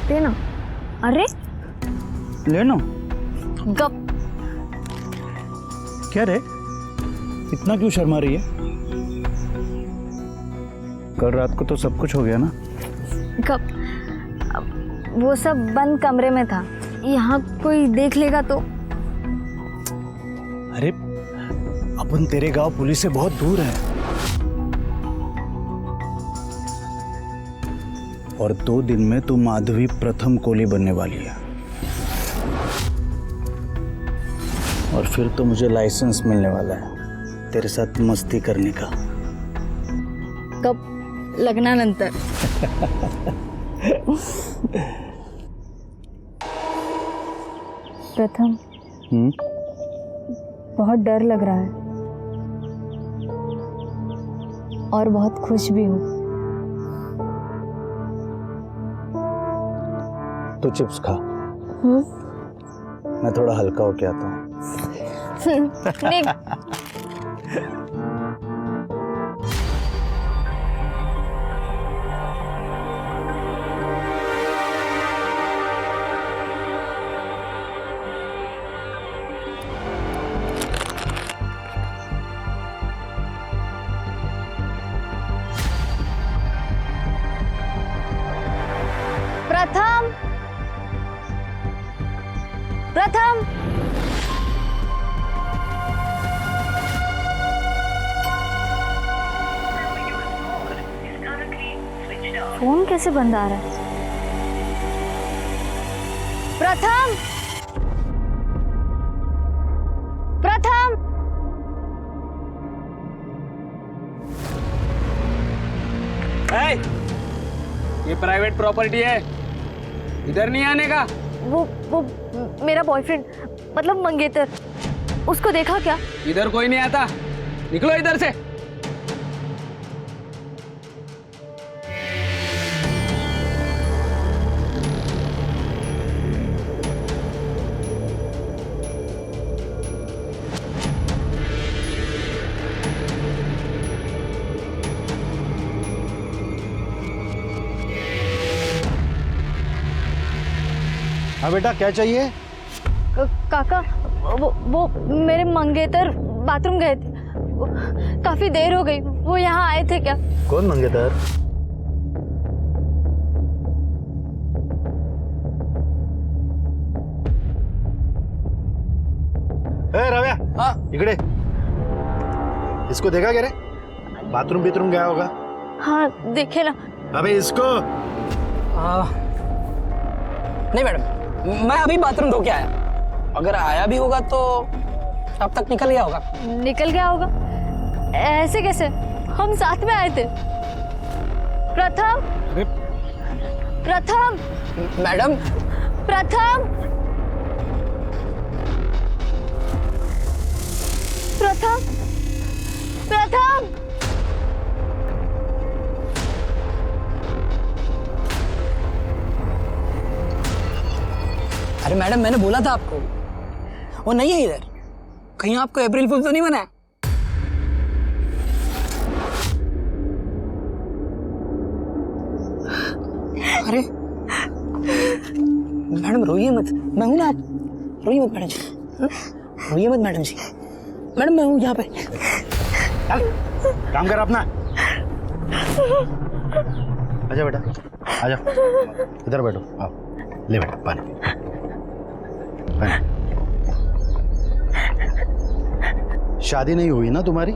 देना। अरे लेना। गप। क्या रे, इतना क्यों शर्मा रही है? कल रात को तो सब कुछ हो गया ना। गप। वो सब बंद कमरे में था, यहाँ कोई देख लेगा तो। अरे अपन तेरे गांव पुलिस से बहुत दूर है, और 2 दिन में तू माधवी प्रथम कोली बनने वाली है, और फिर तो मुझे लाइसेंस मिलने वाला है तेरे साथ मस्ती करने का। कब? लग्नानंतर। प्रथम, बहुत डर लग रहा है और बहुत खुश भी हूँ। तो चिप्स खा, मैं थोड़ा हल्का होके आता हूँ। नहीं। प्रथम, प्रथम, फोन कैसे बंद आ रहा है? प्रथम, प्रथम, ये प्राइवेट प्रॉपर्टी है, इधर नहीं आने का। वो मेरा बॉयफ्रेंड, मतलब मंगेतर, उसको देखा क्या? इधर कोई नहीं आता, निकलो इधर से। हाँ बेटा, क्या चाहिए? काका, वो मेरे मंगेतर बाथरूम गए थे, काफी देर हो गई। वो यहाँ आए थे क्या? कौन मंगेतर? रव्या, हाँ इकडे। इसको देखा क्या रे? बाथरूम गया होगा। हाँ देखे ना। अबे इसको। नहीं मैडम, मैं अभी बाथरूम धो के आया, अगर आया भी होगा तो अब तक निकल गया होगा। निकल गया होगा? ऐसे कैसे? हम साथ में आए थे। प्रथम, प्रथम, मैडम, प्रथम, प्रथम, प्रथम। अरे मैडम, मैंने बोला था आपको, वो नहीं है इधर। कहीं आपको अप्रैल फूल तो नहीं बना है? अरे मैडम रोइए मत, मैं हूं ना, आप रोइए मत मैडम जी, रोइए मत मैडम जी। मैडम मैं हूं यहाँ पे। चल काम कर अपना। आजा बेटा, आजा, इधर बैठो। आओ, ले बेटा पानी। शादी नहीं हुई ना तुम्हारी?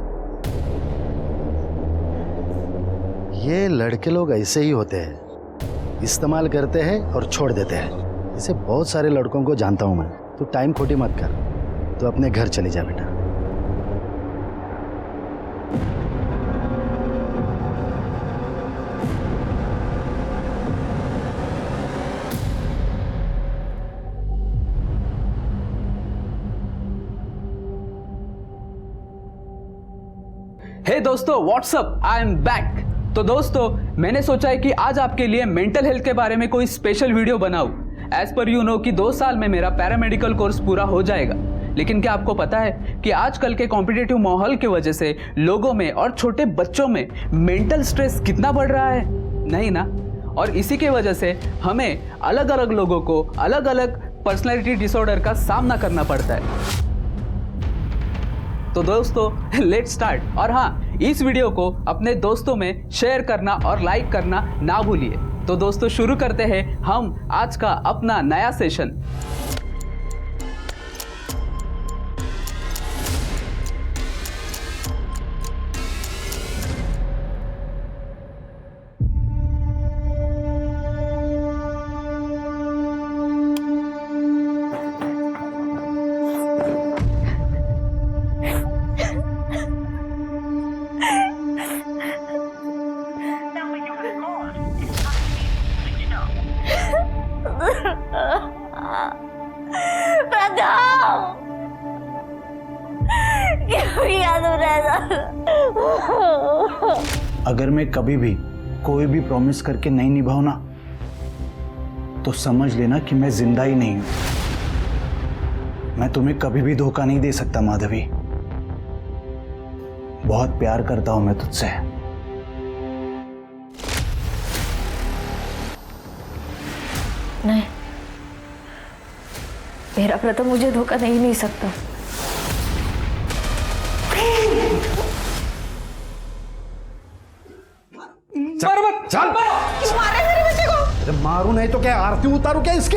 ये लड़के लोग ऐसे ही होते हैं, इस्तेमाल करते हैं और छोड़ देते हैं। इसे बहुत सारे लड़कों को जानता हूं मैं। तू टाइम खोटी मत कर, तू अपने घर चली जा बेटा। हे दोस्तों, व्हाट्सअप, आई एम बैक। तो दोस्तों, मैंने सोचा है कि आज आपके लिए मेंटल हेल्थ के बारे में कोई स्पेशल वीडियो बनाऊं। एज पर यू नो कि 2 साल में मेरा पैरामेडिकल कोर्स पूरा हो जाएगा। लेकिन क्या आपको पता है कि आजकल के कॉम्पिटिटिव माहौल की वजह से लोगों में और छोटे बच्चों में मेंटल स्ट्रेस कितना बढ़ रहा है? नहीं ना? और इसी के वजह से हमें अलग अलग लोगों को अलग अलग पर्सनैलिटी डिसऑर्डर का सामना करना पड़ता है। तो दोस्तों लेट्स स्टार्ट। और हाँ, इस वीडियो को अपने दोस्तों में शेयर करना और लाइक करना ना भूलिए। तो दोस्तों शुरू करते हैं हम आज का अपना नया सेशन। अगर मैं कभी भी कोई भी प्रॉमिस करके नहीं निभाऊं ना, तो समझ लेना कि मैं जिंदा ही नहीं हूं। मैं तुम्हें कभी भी धोखा नहीं दे सकता माधवी। बहुत प्यार करता हूं मैं तुझसे। नहीं, मेरा प्रथम मुझे धोखा नहीं सकता। चल क्यों मारे मेरे बेटे को? अरे मारू नहीं तो क्या आरती उतारू क्या इसकी?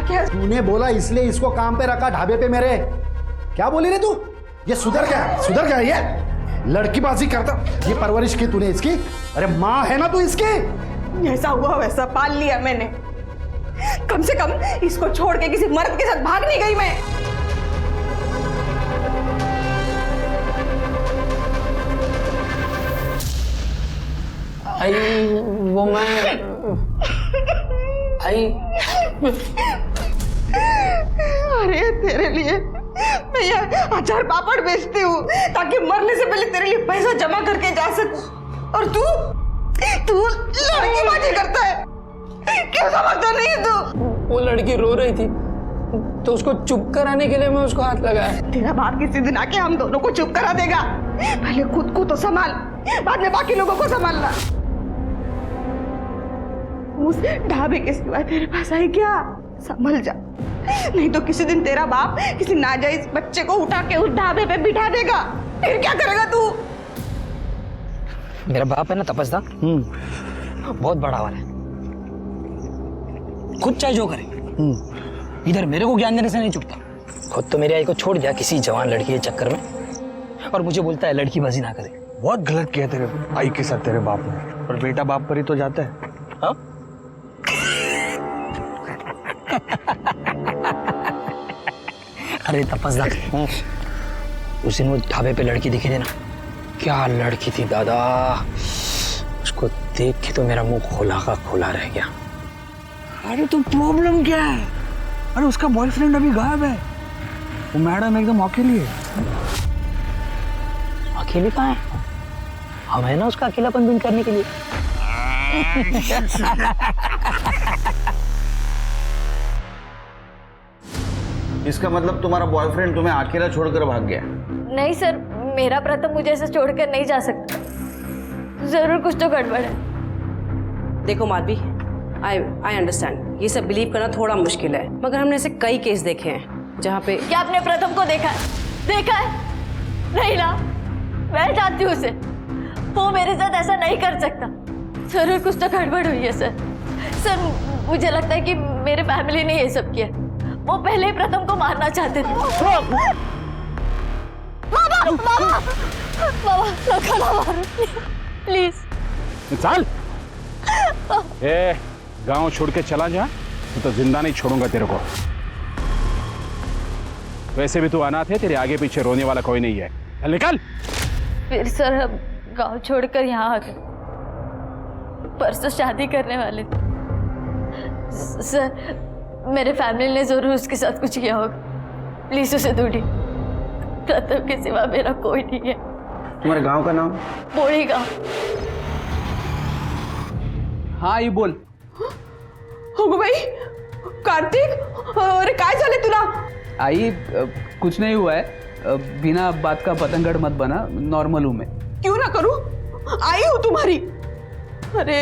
क्या? तूने बोला इसलिए इसको काम पे रखा ढाबे पे मेरे। क्या बोली रे तू? ये सुधर गया ये लड़कीबाजी करता। ये परवरिश की तूने इसकी? अरे माँ है ना तू इसकी? जैसा हुआ वैसा पाल लिया मैंने। कम से कम इसको छोड़ के किसी मर्द के साथ भाग नहीं गई मैं। आई वो मैं आई अरे तेरे लिए मैं ये अचार पापड़ बेचती हूँ ताकि मरने से पहले तेरे लिए पैसा जमा करके जा सकूं। और तू लड़कीबाजी करता है। क्यों समझता नहीं तू? वो लड़की रो रही थी तो उसको चुप कराने के लिए मैं उसको हाथ लगाया। तेरा बाप किसी दिन आके हम दोनों को चुप करा देगा। पहले खुद को तो संभाल, बाद में बाकी लोगों को संभालना। उस ढाबे के सिवा तेरे पास है क्या? संभल जा, नहीं तो किसी दिन तेरा बाप किसी नाजायज बच्चे को उठा के उस ढाबे पे बिठा देगा। फिर क्या करेगा तू? मेरा बाप है ना तपस्दा, बहुत बड़ा वाला है। खुद चाहे जो करे, इधर मेरे को ज्ञान देने से नहीं चुकता। खुद तो मेरी आई को छोड़ दिया किसी जवान लड़की के चक्कर में, और मुझे बोलता है लड़कीबाजी ना करे। बहुत गलत किया तेरे आई के साथ तेरे बाप ने, पर बेटा बाप पर ही तो जाता है। हाँ? अरे तपस्दा, उस दिन वो ढाबे पे लड़की दिखी थी ना, क्या लड़की थी दादा। उसको देख के तो मेरा मुंह खोला का खोला रह गया। अरे तो प्रॉब्लम क्या है? अरे उसका बॉयफ्रेंड अभी गायब है। वो मैडम एकदम अकेली है। अकेली कहाँ है? हम है ना उसका अकेलापन दूर करने के लिए। इसका मतलब तुम्हारा बॉयफ्रेंड तुम्हें अकेला छोड़कर भाग गया? नहीं सर, मेरा प्रथम मुझे ऐसे छोड़कर नहीं जा सकता। जरूर कुछ तो गड़बड़ है। देखो माधवी, आई अंडरस्टैंड ये सब बिलीव करना थोड़ा मुश्किल है, मगर हमने ऐसे कई केस देखे हैं जहाँ पे। क्या आपने प्रथम को देखा है? नहीं ना, मैं जानती हूँ उसे। वो मेरे साथ ऐसा नहीं कर सकता। जरूर कुछ तो गड़बड़ हुई है सर। मुझे लगता है कि मेरे फैमिली ने ये सब किया। वो पहले ही प्रथम को मारना चाहते थे। बाबा लोखा ना मारो प्लीज। चल, ए गांव छोड़ के चला जा, तो जिंदा नहीं छोड़ूंगा तेरे को। वैसे भी तू अनाथ है, तेरे आगे पीछे रोने वाला कोई नहीं है। चल निकल। फिर सर हम गांव छोड़कर यहाँ आ गए। परसों शादी करने वाले थे। सर मेरे फैमिली ने जरूर उसके साथ कुछ किया होगा। प्लीज उसे ढूंढिए। प्रथम के सिवा मेरा कोई नहीं है। तुम्हारे गांव का नाम? बोड़ी गांव। हाँ ये बोल। हो भाई कार्तिक, अरे काय झाले तुला? आई कुछ नहीं हुआ है। बिना बात का पतंगड़ मत बना, नॉर्मल हूं मैं। क्यों ना करूं, आई हूं तुम्हारी। अरे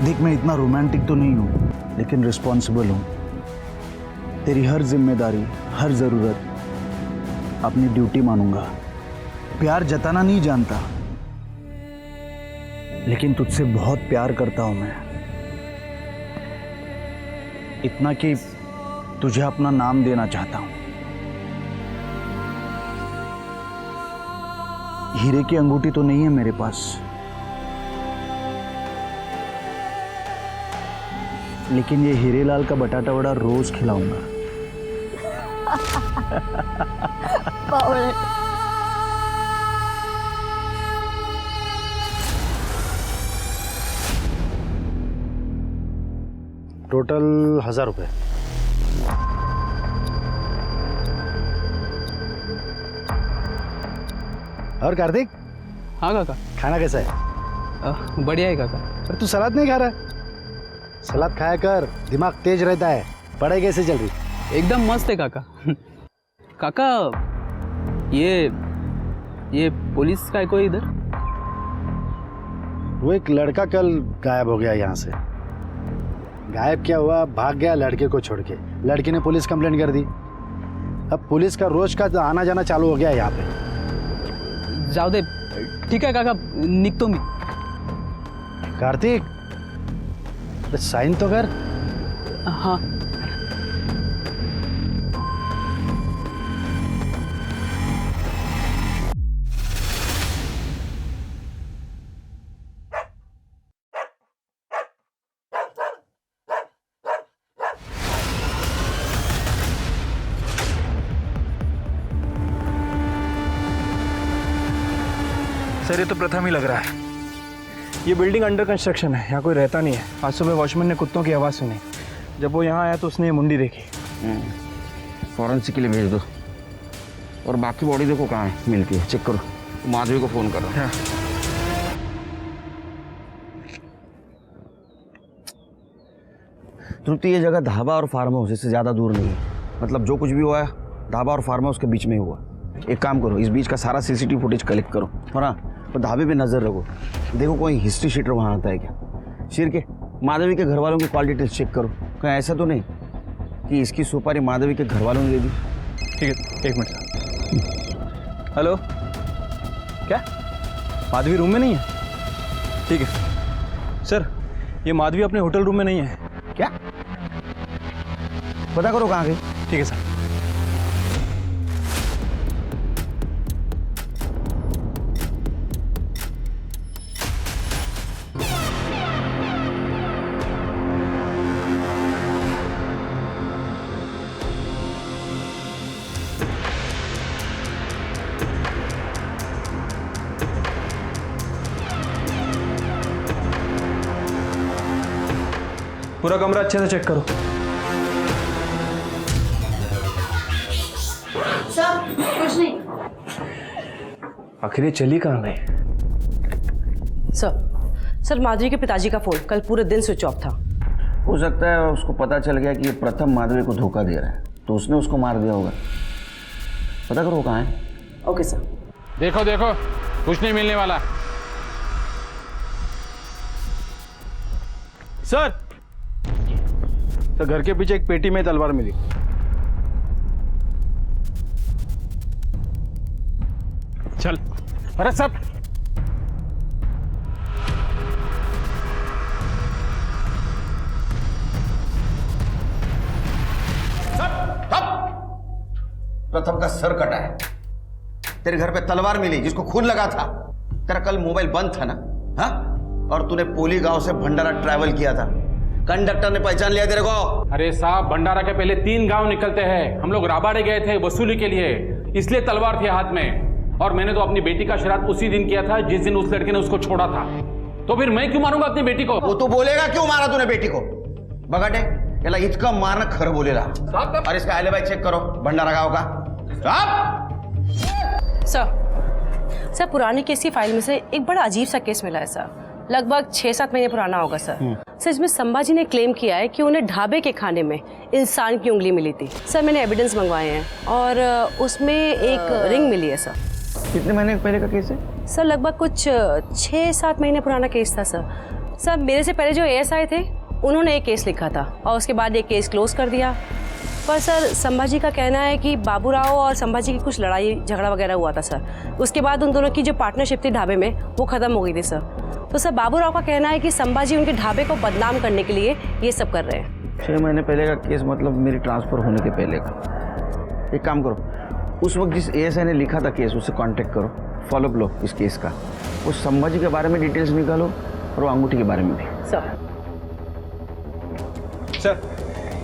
देख, मैं इतना रोमांटिक तो नहीं हूँ, लेकिन रिस्पॉन्सिबल हूँ। तेरी हर जिम्मेदारी, हर ज़रूरत अपनी ड्यूटी मानूंगा। प्यार जताना नहीं जानता, लेकिन तुझसे बहुत प्यार करता हूं मैं। इतना कि तुझे अपना नाम देना चाहता हूं। हीरे की अंगूठी तो नहीं है मेरे पास, लेकिन ये हीरेलाल का बटाटा वड़ा रोज खिलाऊंगा। बावळे। टोटल 1000 रुपये। और कार्तिक, हाँ काका। खाना कैसा है? बढ़िया है काका। पर तू सलाद नहीं खा रहा? सलाद खाया कर, दिमाग तेज रहता है। पढ़ाई कैसे चल रही? एकदम मस्त है काका। काका, ये पुलिस का है कोई इधर? वो एक लड़का कल गायब हो गया यहाँ से। गायब क्या हुआ, भाग गया लड़के को छोड़ के। लड़की ने पुलिस कंप्लेंट कर दी। अब पुलिस का रोज का आना जाना चालू हो गया यहाँ पे। जाओ दे, ठीक है काका, निकतो मी। कार्तिक, साइन तो कर। हाँ। सर ये तो प्रथम ही लग रहा है। ये बिल्डिंग अंडर कंस्ट्रक्शन है, यहाँ कोई रहता नहीं है। आज सुबह वॉचमैन ने कुत्तों की आवाज़ सुनी। जब वो यहाँ आया तो उसने ये मुंडी देखी। फॉरेंसिक के लिए भेज दो। और बाकी बॉडी देखो कहाँ है, मिलती है, चेक करो। माधवी को फ़ोन करो। हाँ। तृप्ति, ये जगह ढाबा और फार्म हाउस इससे ज़्यादा दूर नहीं है। मतलब जो कुछ भी हुआ है ढाबा और फार्म हाउस के बीच में ही हुआ। एक काम करो, इस बीच का सारा सीसीटीवी फुटेज कलेक्ट करो और हाँ, तो ढाबे पे नज़र रखो। देखो कोई हिस्ट्री शीटर वहाँ आता है क्या। शिर के माधवी के घर वालों की कॉल डिटेल्स चेक करो। कहीं ऐसा तो नहीं कि इसकी सुपारी माधवी के घर वालों ने दे दी। ठीक है, एक मिनट। हेलो, क्या माधवी रूम में नहीं है? ठीक है सर, ये माधवी अपने होटल रूम में नहीं है। क्या? पता करो कहाँ गई। ठीक है सर। पूरा कमरा अच्छे से चेक करो। सर कुछ नहीं। आखिर ये चली कहाँ गई? सर माधवी के पिताजी का फोन कल पूरे दिन स्विच ऑफ था। हो सकता है उसको पता चल गया कि ये प्रथम माधवी को धोखा दे रहा है, तो उसने उसको मार दिया होगा। पता करो कहाँ है। Okay sir. देखो देखो, कुछ नहीं मिलने वाला। सर घर के पीछे एक पेटी में तलवार मिली। चल। अरे सब प्रथम का सर कटा है। तेरे घर पे तलवार मिली जिसको खून लगा था। तेरा कल मोबाइल बंद था ना? हाँ, और तूने पोली गांव से भंडारा ट्रैवल किया था। कंडक्टर ने पहचान लिया तेरे को। अरे साहब, भंडारा के पहले 3 गांव निकलते हैं। हम लोग राबाड़े गए थे वसूली के लिए, इसलिए तलवार थी हाथ में। और मैंने तो अपनी बेटी का श्राद्ध उसी दिन किया था जिस दिन उस लड़के ने उसको छोड़ा था। तो फिर मैं क्यों मारूंगा अपनी बेटी को? वो तो बोलेगा क्यों मारा तूने बेटी को। बगाटे याला इतका मारना खरं बोलेला। और इसका एलिबाई चेक करो भंडारा गांव का। सर पुरानी केस की फाइल में से एक बड़ा अजीब सा केस मिला है सर। लगभग 6-7 महीने पुराना होगा सर। सर इसमें संभाजी ने क्लेम किया है कि उन्हें ढाबे के खाने में इंसान की उंगली मिली थी। सर मैंने एविडेंस मंगवाए हैं और उसमें एक रिंग मिली है सर। कितने महीने पहले का केस है? सर लगभग कुछ 6-7 महीने पुराना केस था सर। सर मेरे से पहले जो एएसआई थे उन्होंने एक केस लिखा था और उसके बाद एक केस क्लोज कर दिया। पर सर संभाजी का कहना है कि बाबूराव और संभाजी की कुछ लड़ाई झगड़ा वगैरह हुआ था सर। उसके बाद उन दोनों की जो पार्टनरशिप थी ढाबे में वो ख़त्म हो गई थी सर। तो सर बाबूराव का कहना है कि संभाजी उनके ढाबे को बदनाम करने के लिए ये सब कर रहे हैं। 6 महीने पहले का केस मतलब मेरी ट्रांसफ़र होने के पहले का। एक काम करो, उस वक्त जिस एएसआई ने लिखा था केस उससे कांटेक्ट करो, फॉलोअप लो इस केस का। उस संभाजी के बारे में डिटेल्स निकालो और वो अंगूठी के बारे में भी। सर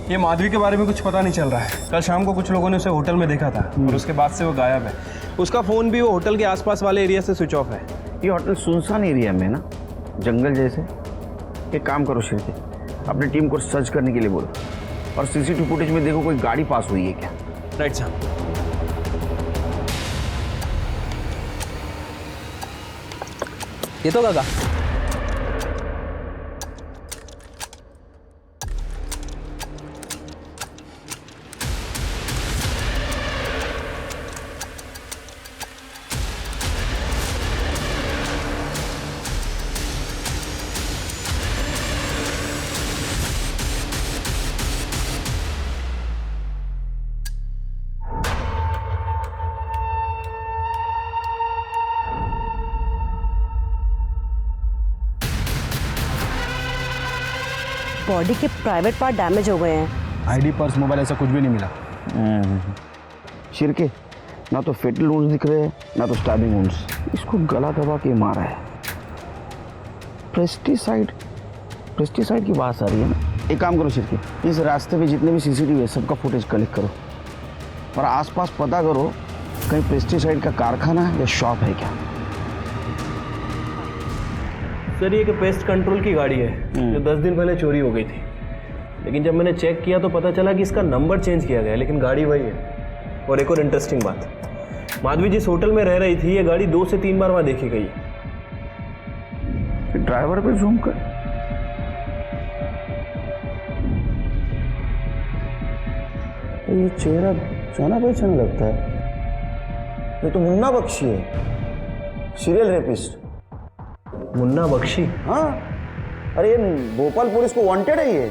ये माधवी के बारे में कुछ पता नहीं चल रहा है। कल शाम को कुछ लोगों ने उसे होटल में देखा था और उसके बाद से वो गायब है। उसका फ़ोन भी वो होटल के आसपास वाले एरिया से स्विच ऑफ है। ये होटल सुनसान एरिया में ना, जंगल जैसे। एक काम करो शिरके, अपनी टीम को सर्च करने के लिए बोलो और सीसीटीवी फुटेज में देखो कोई गाड़ी पास हुई है क्या। राइट साहब। ये तो काका बॉडी के प्राइवेट पार्ट डैमेज हो गए हैं। आईडी, पर्स, मोबाइल ऐसा कुछ भी नहीं मिला। शिरके, ना तो फेटल वुंड्स दिख रहे हैं ना तो स्टैबिंग वुंड्स। इसको गला दबा के मारा है। पेस्टिसाइड की बात आ रही है ना। एक काम करो शिरके, इस रास्ते पे जितने भी सीसीटीवी है सबका फुटेज कलेक्ट करो और आसपास पता करो कहीं पेस्टिसाइड का कारखाना या शॉप है क्या। सर ये पेस्ट कंट्रोल की गाड़ी है जो 10 दिन पहले चोरी हो गई थी, लेकिन जब मैंने चेक किया तो पता चला कि इसका नंबर चेंज किया गया है, लेकिन गाड़ी वही है। और एक और इंटरेस्टिंग बात, माधवी जिस होटल में रह रही थी ये गाड़ी 2 से 3 बार वहाँ देखी गई है। ड्राइवर पे जूम कर। ये चेहरा जाना पहचाना लगता है। ये तो मुन्ना बख्शी है, सीरियल रेपिस्ट। मुन्ना बख्शी? हाँ, अरे ये भोपाल पुलिस को वांटेड है ये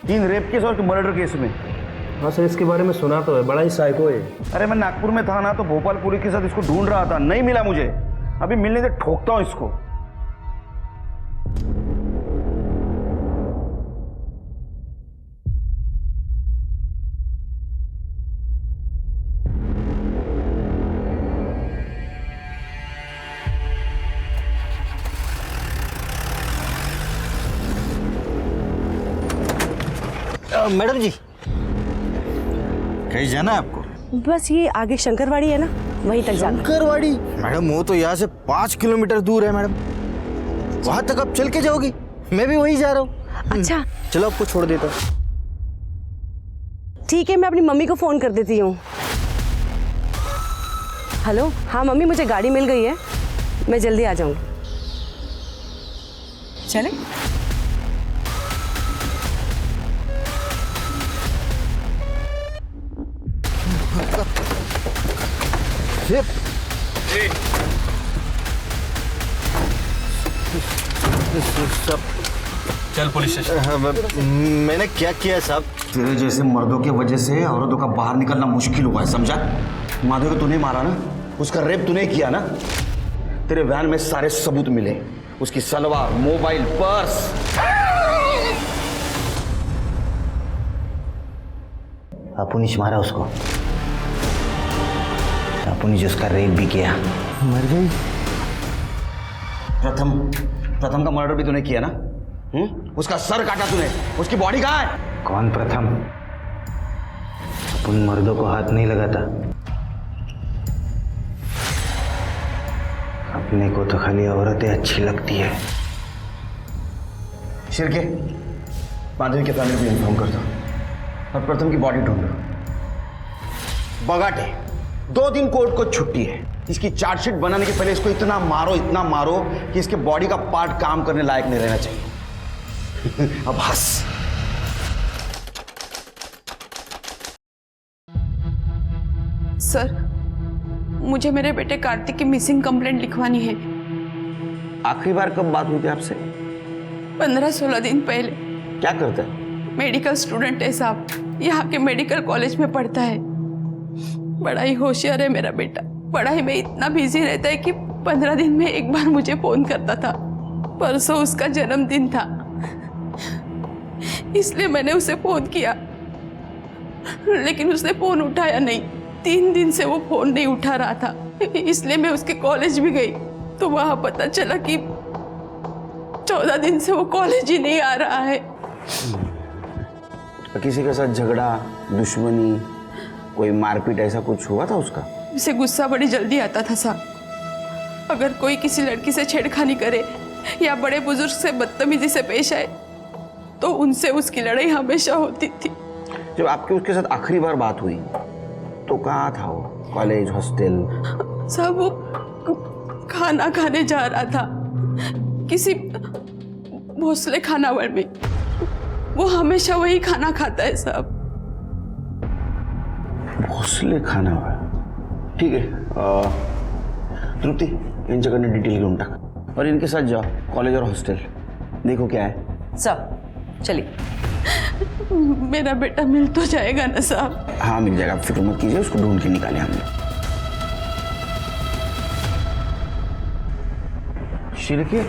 3 रेप केस और मर्डर केस में। हाँ सर, इसके बारे में सुना तो है, बड़ा ही साइको है। अरे मैं नागपुर में था ना तो भोपाल पुलिस के साथ इसको ढूंढ रहा था, नहीं मिला मुझे। अभी मिलने से ठोकता हूँ इसको। मैडम जी, कहीं जाना है आपको? बस ये आगे शंकरवाड़ी है ना, वहीं तक जाना। शंकरवाड़ी? मैडम वो तो यहाँ से 5 किलोमीटर दूर है मैडम। वहां तक आप चल के जाओगी? मैं भी वहीं जा रहा हूँ। अच्छा चलो आपको छोड़ देता। ठीक है, मैं अपनी मम्मी को फ़ोन कर देती हूँ। हेलो, हाँ मम्मी, मुझे गाड़ी मिल गई है, मैं जल्दी आ जाऊँगी। चले? चल पुलिस स्टेशन। मैंने क्या किया साहब? तेरे जैसे मर्दों की वजह से औरतों का बाहर निकलना मुश्किल हुआ है, समझा? माधव को तूने मारा ना, उसका रेप तूने किया ना। तेरे वैन में सारे सबूत मिले, उसकी सलवार, मोबाइल, पर्स। अपुनिश मारा उसको, अपुनिश उसका रेप भी किया। मर गई? प्रथम का मर्डर भी तूने किया ना? उसका सर काटा तूने, उसकी बॉडी कहाँ है? कौन प्रथम? उन मर्दों को हाथ नहीं लगाता। अपने को तो खाली औरतें अच्छी लगती है। शिरके, माधवी के फैमिली को इन्फॉर्म कर दो और प्रथम की बॉडी ढूंढो। बगाटे 2 दिन कोर्ट को छुट्टी है। इसकी चार्जशीट बनाने के पहले इसको इतना मारो कि इसके बॉडी का पार्ट काम करने लायक नहीं रहना चाहिए। अब हंस। सर, मुझे मेरे बेटे कार्तिक की मिसिंग कंप्लेंट लिखवानी है। आखिरी बार कब बात हुई थी आपसे? 15-16 दिन पहले। क्या करता है? मेडिकल स्टूडेंट है साहब, यहाँ के मेडिकल कॉलेज में पढ़ता है। बड़ा ही होशियार है मेरा बेटा, पढ़ाई में इतना बिजी रहता है कि 15 दिन में एक बार मुझे फोन करता था। परसों उसका जन्मदिन था, इसलिए मैंने उसे फोन किया, लेकिन उसने फोन उठाया नहीं। 3 दिन से वो फोन नहीं उठा रहा था, इसलिए मैं उसके कॉलेज भी गई तो वहां पता चला कि 14 दिन से वो कॉलेज ही नहीं आ रहा है। किसी के साथ झगड़ा, दुश्मनी, कोई मारपीट ऐसा कुछ हुआ था उसका? उसे गुस्सा बड़ी जल्दी आता था साहब। अगर कोई किसी लड़की से छेड़खानी करे या बड़े बुजुर्ग से बदतमीजी से पेश आए तो उनसे उसकी लड़ाई हमेशा होती थी। जब आपकी उसके साथ आखिरी बार बात हुई तो कहाँ था वो? College, hostel? सब वो खाना खाने जा रहा था किसी भोसले खानावळ में। वो हमेशा वही खाना खाता है साहब। भोसले खानावळ, ठीक है। तृप्ति, यांच्याकडनं डिटेल घेऊन टाक और इनके साथ जाओ कॉलेज और हॉस्टल, देखो क्या है। सर चलिए। मेरा बेटा मिल तो जाएगा ना साहब? हाँ मिल जाएगा, आप फिक्र मत कीजिए, उसको ढूंढ के निकाले हमने। शिर्के,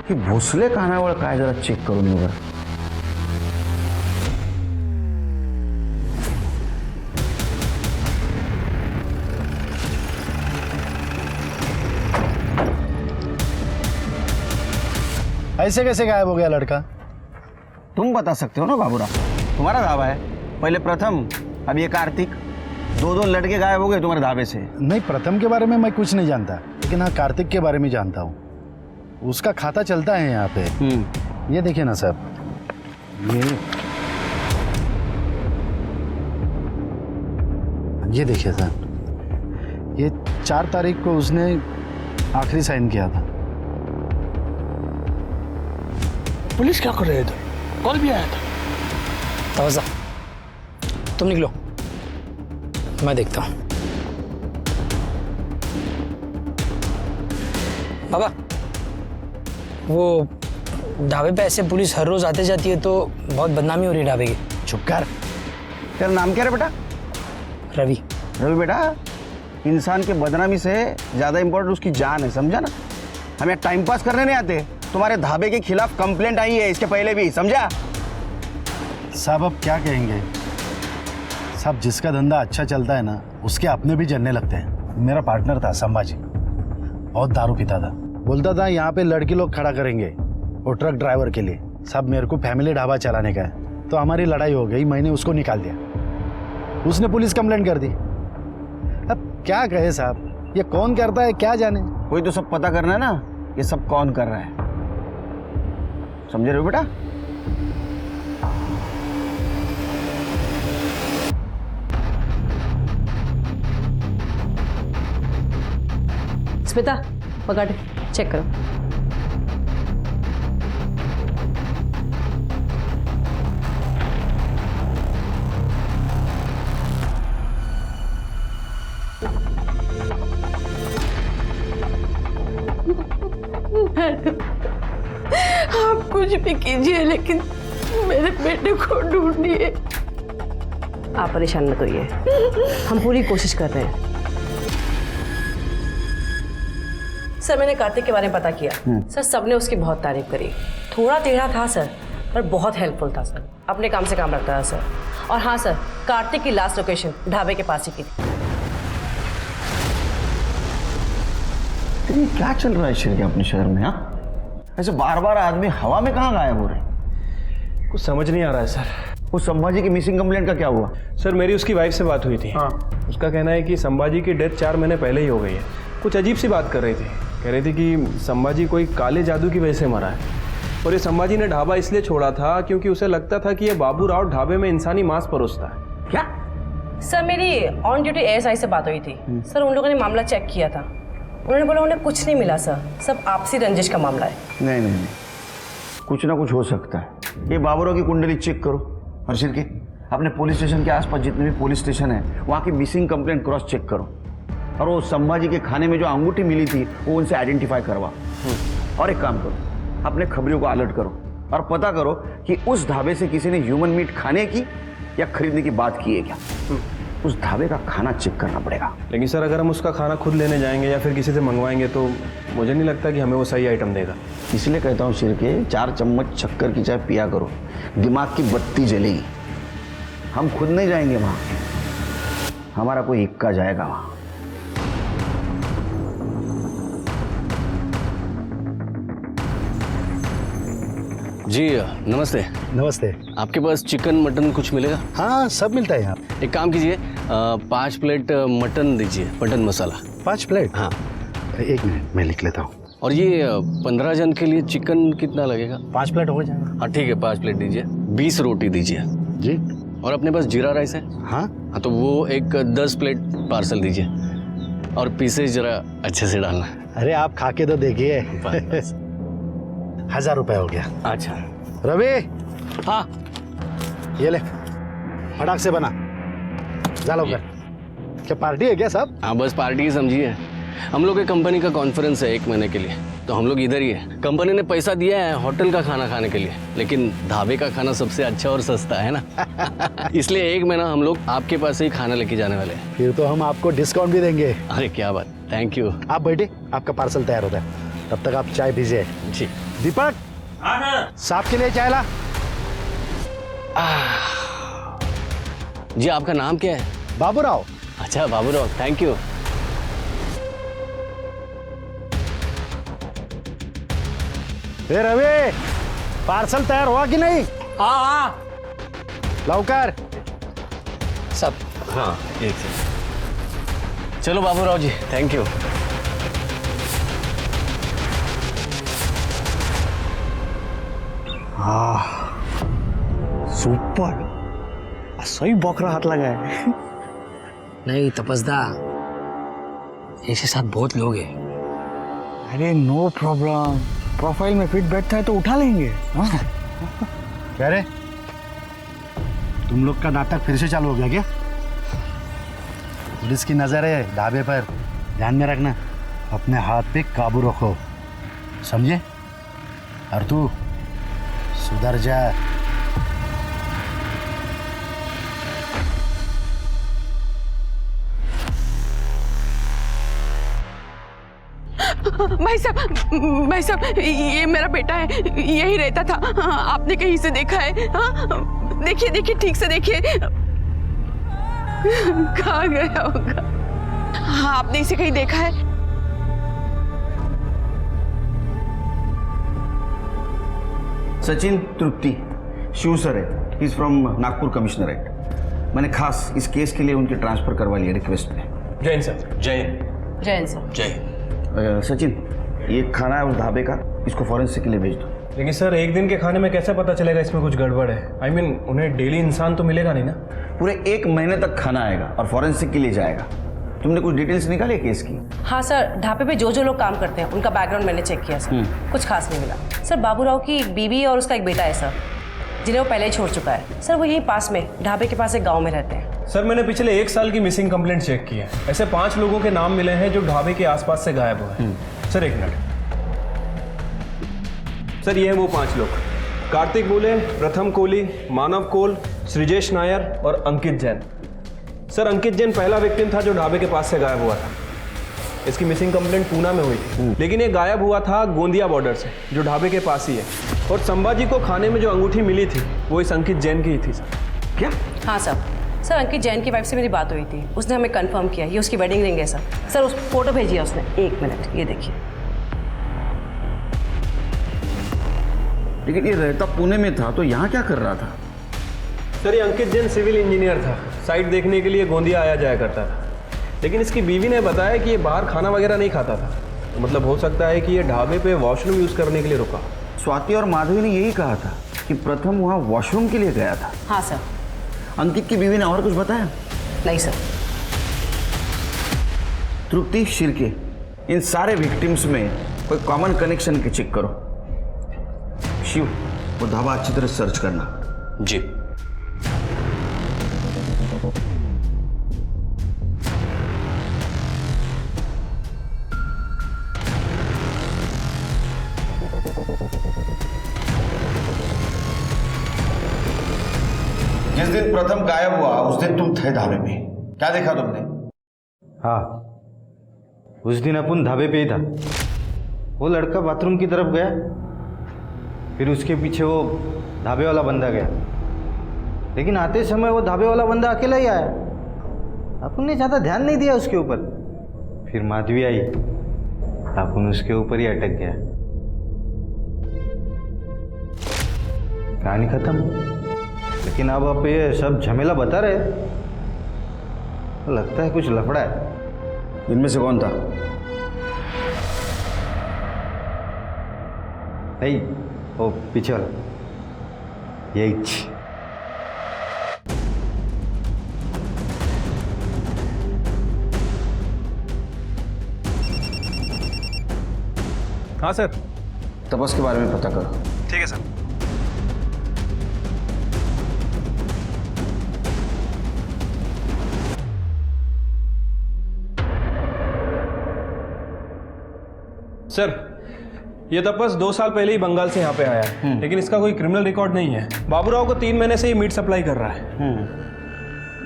ही भोसले खानावळ काय जरा चेक करून घेऊ बरं। ऐसे कैसे गायब हो गया लड़का? तुम बता सकते हो ना बाबूराव, तुम्हारा ढाबा है। पहले प्रथम, अब ये कार्तिक, 2 लड़के गायब हो गए तुम्हारे ढाबे से। नहीं, प्रथम के बारे में मैं कुछ नहीं जानता, लेकिन हाँ कार्तिक के बारे में जानता हूँ। उसका खाता चलता है यहाँ पे। ये देखिए ना साहब, ये देखिए सर, ये 4 तारीख को उसने आखिरी साइन किया था। पुलिस क्या कर रहे थे? कॉल भी आया था। तवज्जा, तुम निकलो, मैं देखता हूँ। बाबा, वो ढाबे पे ऐसे पुलिस हर रोज आते जाती है तो बहुत बदनामी हो रही है ढाबे की। चुप कर। तेरा नाम क्या है बेटा? रवि। रवि बेटा, इंसान के बदनामी से ज़्यादा इम्पोर्टेंट उसकी जान है, समझा ना? हम यहाँ टाइम पास करने नहीं आते। तुम्हारे ढाबे के खिलाफ कंप्लेंट आई है इसके पहले भी, समझा? साहब अब क्या कहेंगे साहब, जिसका धंधा अच्छा चलता है ना उसके अपने भी जलने लगते हैं। मेरा पार्टनर था संभाजी, बहुत दारू पीता था, बोलता था यहाँ पे लड़की लोग खड़ा करेंगे वो ट्रक ड्राइवर के लिए। साहब मेरे को फैमिली ढाबा चलाने का है, तो हमारी लड़ाई हो गई, मैंने उसको निकाल दिया, उसने पुलिस कंप्लेंट कर दी। अब क्या कहे साहब, ये कौन करता है क्या जाने। कोई तो सब पता करना है ना, ये सब कौन कर रहा है, समझे रहे हो बेटा? स्मिता, पकड़, चेक करो। आप कुछ भी कीजिए लेकिन मेरे बेटे को ढूंढिए। आप परेशान मत होइए, हम पूरी कोशिश कर रहे हैं। सर मैंने कार्तिक के बारे में पता किया। सर सबने उसकी बहुत तारीफ करी। थोड़ा टेढ़ा था सर, पर बहुत हेल्पफुल था सर, अपने काम से काम रखता था सर। और हाँ सर, कार्तिक की लास्ट लोकेशन ढाबे के पास ही की थी। ये क्या चल रहा है शिर्के अपने शहर में? हाँ, ऐसे बार बार आदमी हवा में कहाँ गायब हो रहे हैं? कुछ समझ नहीं आ रहा है सर। वो संभाजी की मिसिंग कंप्लेंट का क्या हुआ? सर मेरी उसकी वाइफ से बात हुई थी। हाँ, उसका कहना है कि संभाजी की डेथ 4 महीने पहले ही हो गई है। कुछ अजीब सी बात कर रही थी, कह रही थी कि संभाजी कोई काले जादू की वजह से मरा है। और ये संभाजी ने ढाबा इसलिए छोड़ा था क्योंकि उसे लगता था कि ये बाबू राव ढाबे में इंसानी मांस परोसता है। क्या? सर मेरी ऑन ड्यूटी एएसआई से बात हुई थी। सर उन लोगों ने मामला चेक किया था, उन्होंने बोला उन्हें कुछ नहीं मिला सर, सब आपसी रंजिश का मामला है। नहीं नहीं नहीं, कुछ ना कुछ हो सकता है। ये बाबूराव की कुंडली चेक करो और शिर्के अपने पुलिस स्टेशन के आसपास जितने भी पुलिस स्टेशन है वहाँ की मिसिंग कंप्लेंट क्रॉस चेक करो, और वो संभाजी के खाने में जो अंगूठी मिली थी वो उनसे आइडेंटिफाई करवा। और एक काम करो, अपने खबरियों को अलर्ट करो और पता करो कि उस ढाबे से किसी ने ह्यूमन मीट खाने की या खरीदने की बात की है क्या। उस ढाबे का खाना चेक करना पड़ेगा। लेकिन सर अगर हम उसका खाना खुद लेने जाएंगे या फिर किसी से मंगवाएंगे तो मुझे नहीं लगता कि हमें वो सही आइटम देगा। इसलिए कहता हूँ शिरके, 4 चम्मच शक्कर की चाय पिया करो, दिमाग की बत्ती जलेगी। हम खुद नहीं जाएंगे वहाँ, हमारा कोई इक्का जाएगा वहाँ। जी नमस्ते। नमस्ते। आपके पास चिकन मटन कुछ मिलेगा? हाँ, सब मिलता है यहाँ। एक काम कीजिए, 5 प्लेट मटन दीजिए, मटन मसाला। 5 प्लेट? हाँ। 1 मिनट मैं लिख लेता हूँ। और ये 15 जन के लिए चिकन कितना लगेगा? 5 प्लेट हो जाएगा। हाँ ठीक है, 5 प्लेट दीजिए। 20 रोटी दीजिए। जी। और अपने पास जीरा राइस है? हाँ। तो वो एक 10 प्लेट पार्सल दीजिए और पीसेज जरा अच्छे से डालना। अरे आप खा के तो देखिए। 1000 रुपये हो गया। अच्छा रवि। हाँ ये ले, फटाक से बना, जा लो कर। क्या पार्टी है क्या साहब? हाँ बस पार्टी ही समझिए। हम लोग के कंपनी का कॉन्फ्रेंस है 1 महीने के लिए, तो हम लोग इधर ही है। कंपनी ने पैसा दिया है होटल का खाना खाने के लिए, लेकिन ढाबे का खाना सबसे अच्छा और सस्ता है ना। इसलिए 1 महीना हम लोग आपके पास से ही खाना लेके जाने वाले हैं। फिर तो हम आपको डिस्काउंट भी देंगे। अरे क्या बात, थैंक यू। आप बैठे, आपका पार्सल तैयार होता है, तब तक आप चाय पीजिए। जी। दीपक, साहब के लिए चाय ला। जी आपका नाम क्या है? बाबूराव। अच्छा बाबूराव, थैंक यू। ए रवि, पार्सल तैयार हुआ कि नहीं? हाँ लवकर। सब। हाँ एक सेकंड। चलो बाबूराव जी, थैंक यू। सुपर, सही बकरा हाथ लगा है। नहीं तपस्दा, ऐसे साथ बहुत लोग हैं। अरे नो प्रॉब्लम, प्रोफाइल में फिट बैठता है तो उठा लेंगे। हाँ? क्या रे, तुम लोग का नाटक फिर से चालू हो गया क्या? पुलिस की नजर है ढाबे पर, ध्यान में रखना। अपने हाथ पे काबू रखो, समझे? और तू सुधर जा। भाई साहब ये मेरा बेटा है, यही रहता था। आपने कहीं से देखा है? हाँ? देखिए ठीक से देखिए, कहाँ गया होगा? हाँ, आपने इसे कहीं देखा है? सचिन तृप्ति, शिव सर है, इज फ्रॉम नागपुर कमिश्नरेट। मैंने खास इस केस के लिए उनकी ट्रांसफर करवा लिया रिक्वेस्ट पे। जय सर। जैन सर। सचिन, ये खाना है उस ढाबे का, इसको फॉरेंसिक के लिए भेज दो। लेकिन सर 1 दिन के खाने में कैसे पता चलेगा इसमें कुछ गड़बड़ है? I mean, उन्हें डेली इंसान तो मिलेगा नहीं ना। पूरे 1 महीने तक खाना आएगा और फॉरेंसिक के लिए जाएगा। तुमने कुछ डिटेल्स निकाली है केस की? हाँ सर, ढाबे पे जो लोग काम करते हैं उनका बैकग्राउंड मैंने चेक किया सर, कुछ खास नहीं मिला। सर बाबूराव की एक बीवी और उसका एक बेटा है सर, जिन्हें वो पहले ही छोड़ चुका है। सर वो यहीं पास में ढाबे के पास एक गाँव में रहते हैं। सर मैंने पिछले 1 साल की मिसिंग कंप्लेंट चेक की है। ऐसे 5 लोगों के नाम मिले हैं जो ढाबे के आसपास से गायब हुए हैं। Sir 1 minute. सर ये हैं वो 5 लोग: कार्तिक बुले, प्रथम कोहली, मानव कोल, सृजेश नायर और अंकित जैन। सर अंकित जैन पहला विक्टिम था जो ढाबे के पास से गायब हुआ था। इसकी मिसिंग कंप्लेंट पूना में हुई थी, लेकिन ये गायब हुआ था गोंदिया बॉर्डर से, जो ढाबे के पास ही है। और संभाजी को खाने में जो अंगूठी मिली थी वो इस अंकित जैन की ही थी। सर क्या? हाँ सर अंकित जैन की वाइफ से मेरी बात हुई थी, उसने हमें कंफर्म किया ये उसकी वेडिंग रिंग है सर। उस फोटो भेजी है उसने। 1 मिनट, ये देखिए। लेकिन ये रहता पुणे में था तो यहाँ क्या कर रहा था? सर ये अंकित जैन सिविल इंजीनियर था, साइट देखने के लिए गोंदिया आया जाया करता था। लेकिन इसकी बीवी ने बताया कि ये बाहर खाना वगैरह नहीं खाता था, तो मतलब हो सकता है कि ये ढाबे पे वॉशरूम यूज़ करने के लिए रुका। स्वाति और माधवी ने यही कहा था कि प्रथम वहाँ वॉशरूम के लिए गया था। हाँ सर। अंकित की बीवी ने और कुछ बताया? नहीं सर। तृप्ति, शिर्के, इन सारे विक्टिम्स में कोई कॉमन कनेक्शन के चेक करो। शिव, वो ढाबा अच्छी तरह सर्च करना। जी। जिस दिन प्रथम गायब हुआ उस दिन तुम थे ढाबे पे, क्या देखा तुमने? हाँ, उस दिन अपन ढाबे पे ही था। वो लड़का बाथरूम की तरफ गया, फिर उसके पीछे वो ढाबे वाला बंदा गया, लेकिन आते समय वो ढाबे वाला बंदा अकेला ही आया। अपन ने ज़्यादा ध्यान नहीं दिया उसके ऊपर। फिर माधवी आई, अपन उसके ऊपर ही अटक गया। कहानी खत्म। लेकिन अब आप ये सब झमेला बता रहे, तो लगता है कुछ लफड़ा है। इनमें से कौन था? नहीं, वो पीछे वाला, यही। हाँ सर। तपस के बारे में पता करो। ठीक है सर। सर, ये तपस 2 साल पहले ही बंगाल से यहाँ पे आया है, लेकिन इसका कोई क्रिमिनल रिकॉर्ड नहीं है। बाबूराव को 3 महीने से ये मीट सप्लाई कर रहा है।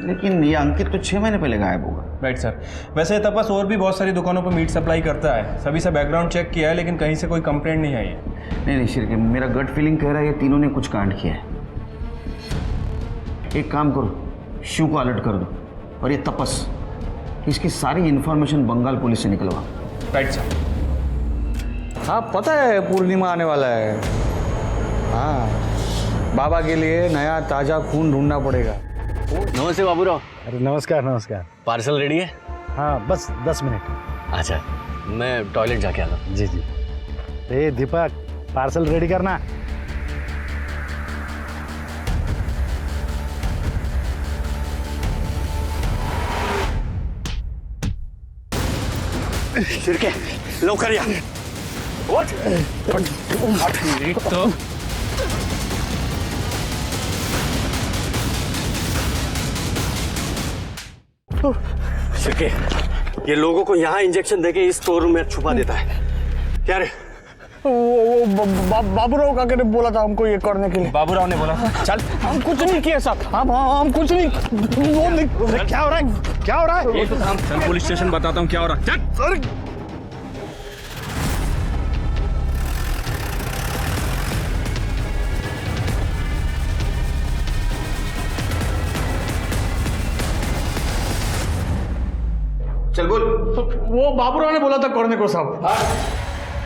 लेकिन ये अंकित तो 6 महीने पहले गायब हुआ। Right sir. वैसे तपस और भी बहुत सारी दुकानों पर मीट सप्लाई करता है, सभी से बैकग्राउंड चेक किया है, लेकिन कहीं से कोई कंप्लेंट नहीं आई है। नहीं शिरके, मेरा गट फीलिंग कह रहा है ये तीनों ने कुछ कांड किया है। एक काम करो, शिव को अलर्ट कर दो, और ये तपस, इसकी सारी इंफॉर्मेशन बंगाल पुलिस से निकलवा। Right sir. हाँ पता है पूर्णिमा आने वाला है। हाँ, बाबा के लिए नया ताज़ा खून ढूंढना पड़ेगा। नमस्ते बाबूराव। अरे नमस्कार नमस्कार। पार्सल रेडी है? हाँ बस 10 मिनट। अच्छा, मैं टॉयलेट जाके आता हूँ। जी जी। ए दीपक, पार्सल रेडी करना। शिरके, लवकर या। शिरके, ये लोगों को यहाँ इंजेक्शन देके इस स्टोर रूम में छुपा देता है। क्या रे? बाबूराव काका ने बोला था हमको ये करने के लिए। बाबूराव ने बोला था? चल। हम कुछ नहीं किए साहब, हम कुछ नहीं। क्या हो रहा है? क्या हो रहा है? ये तो चल पुलिस स्टेशन बताता हूँ क्या हो रहा है। चल सर। चल बोल। वो बाबूराव ने बोला था करने को साहब।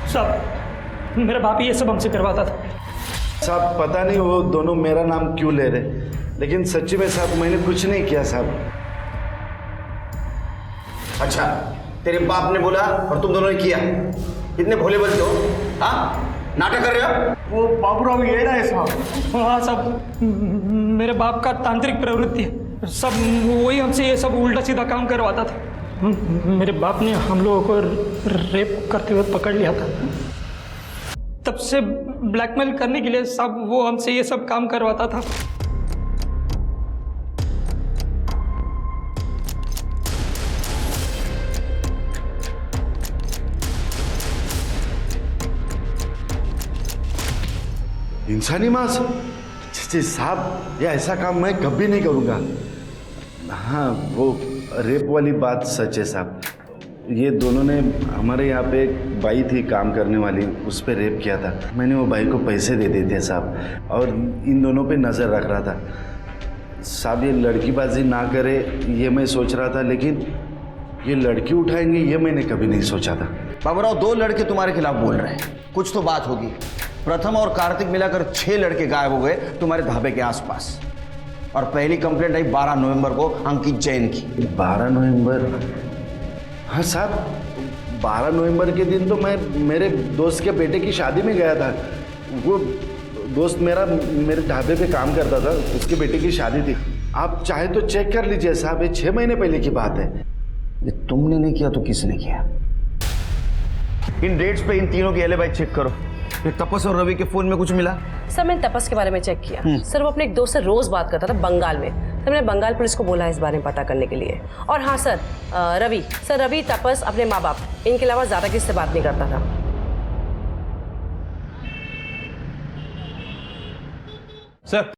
साहब, मेरा बाप ही ये सब हमसे करवाता था। साहब पता नहीं वो दोनों मेरा नाम क्यों ले रहे, लेकिन सच्ची में साहब मैंने कुछ नहीं किया साहब। अच्छा, तेरे बाप ने बोला और तुम दोनों ने किया? इतने भोले बनते हो? हाँ, नाटक कर रहे हो? वो बाबूराव ये रहा है साहब। हाँ साहब, मेरे बाप का तांत्रिक प्रवृत्ति है, सब वही हमसे ये सब उल्टा सीधा काम करवाता था। मेरे बाप ने हम लोगों को रेप करते हुए पकड़ लिया था, तब से ब्लैकमेल करने के लिए सब वो हमसे ये सब काम करवाता था। इंसानी मांस? जी साहब, ये ऐसा काम मैं कभी नहीं करूँगा। हाँ, वो रेप वाली बात सच है साहब। ये दोनों ने हमारे यहाँ पे एक बाई थी काम करने वाली, उस पर रेप किया था। मैंने वो बाई को पैसे दे दिए थे साहब, और इन दोनों पे नज़र रख रहा था साहब। ये लड़कीबाजी ना करे ये मैं सोच रहा था, लेकिन ये लड़की उठाएंगे ये मैंने कभी नहीं सोचा था। बाबूराव, 2 लड़के तुम्हारे खिलाफ बोल रहे हैं, कुछ तो बात होगी। प्रथम और कार्तिक मिलाकर 6 लड़के गायब हो गए तुम्हारे ढाबे के आसपास, और पहली कंप्लेंट आई 12 नवंबर को अंकित जैन की। 12 नवंबर? हाँ साहब, 12 नवंबर के दिन तो मैं मेरे दोस्त के बेटे की शादी में गया था। वो दोस्त मेरा मेरे ढाबे पे काम करता था, उसके बेटे की शादी थी। आप चाहे तो चेक कर लीजिए साहब, ये 6 महीने पहले की बात है। ये तुमने नहीं किया तो किसने किया? इन डेट्स पे इन तीनों की एलिबाई चेक करो। ये तपस और रवि के फोन में कुछ मिला? सर मैंने तपस के बारे में चेक किया। सर वो अपने एक दोस्त से रोज बात करता था बंगाल में। सर मैंने बंगाल पुलिस को बोला इस बारे में पता करने के लिए। और हाँ सर, रवि तपस अपने माँ बाप इनके अलावा ज्यादा किसी से बात नहीं करता था। सर,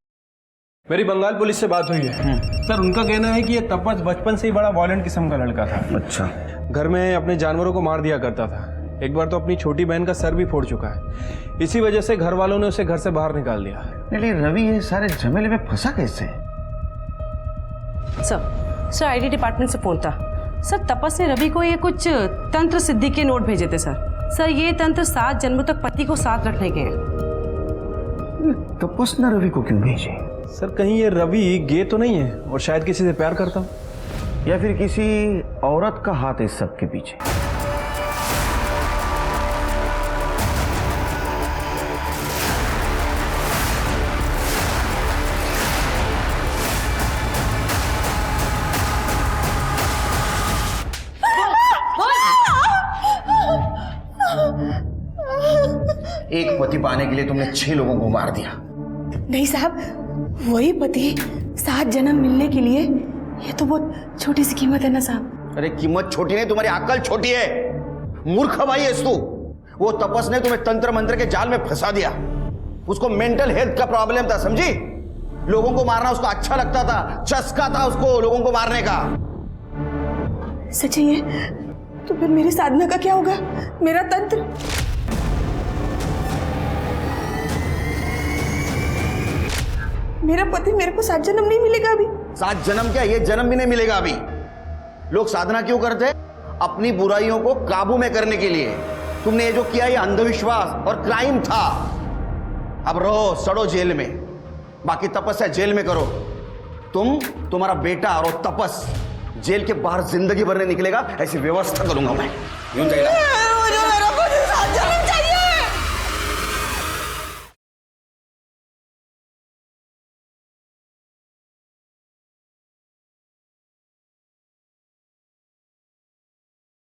मेरी बंगाल पुलिस से बात हुई है सर। उनका कहना है कि ये तपस बचपन से ही बड़ा वॉयलेंट किस्म का लड़का था। अच्छा। घर में अपने जानवरों को मार दिया करता था। एक बार तो अपनी छोटी बहन का सर भी फोड़ चुका है। इसी वजह से घर वालों ने उसे घर से बाहर निकाल दिया। लेकिन रवि ये सारे झमेले में फंसा कैसे? सर आईटी डिपार्टमेंट से फोन था सर। तपस ने रवि को ये कुछ तंत्र सिद्धि के नोट भेजे थे सर। ये तंत्र 7 जन्मों तक पति को साथ रखने के हैं। तपस ने रवि को क्यों भेजे? सर कहीं ये रवि गे तो नहीं है और शायद किसी से प्यार करता हो, या फिर किसी औरत का हाथ इस सब के पीछे? एक पति पाने के लिए तुमने 6 लोगों को मार दिया। नहीं साहब, वही पति 7 जन्म मिलने के लिए, ये तो बहुत छोटी सी कीमत है ना साहब। अरे कीमत छोटी नहीं, तुम्हारी अकल छोटी है। मूर्ख भाई है तू। वो तपस ने तुम्हें तंत्र मंत्र के जाल में फंसा दिया। उसको मेंटल हेल्थ का प्रॉब्लम था, समझी? लोगों को मारना उसको अच्छा लगता था, चस्का था उसको लोगों को मारने का। सच है? तो फिर मेरी साधना का क्या होगा? मेरा तंत्र? मेरा पति मेरे को 7 जन्म नहीं मिलेगा अभी? 7 जन्म क्या, ये जन्म भी नहीं मिलेगा अभी। लोग साधना क्यों करते हैं? अपनी बुराइयों को काबू में करने के लिए। तुमने ये जो किया ये अंधविश्वास और क्राइम था। अब रहो सड़ो जेल में, बाकी तपस्या जेल में करो। तुम्हारा बेटा और तपस जेल के बाहर जिंदगी भर नहीं निकलेगा, ऐसी व्यवस्था करूंगा मैं। यूं जाएगा।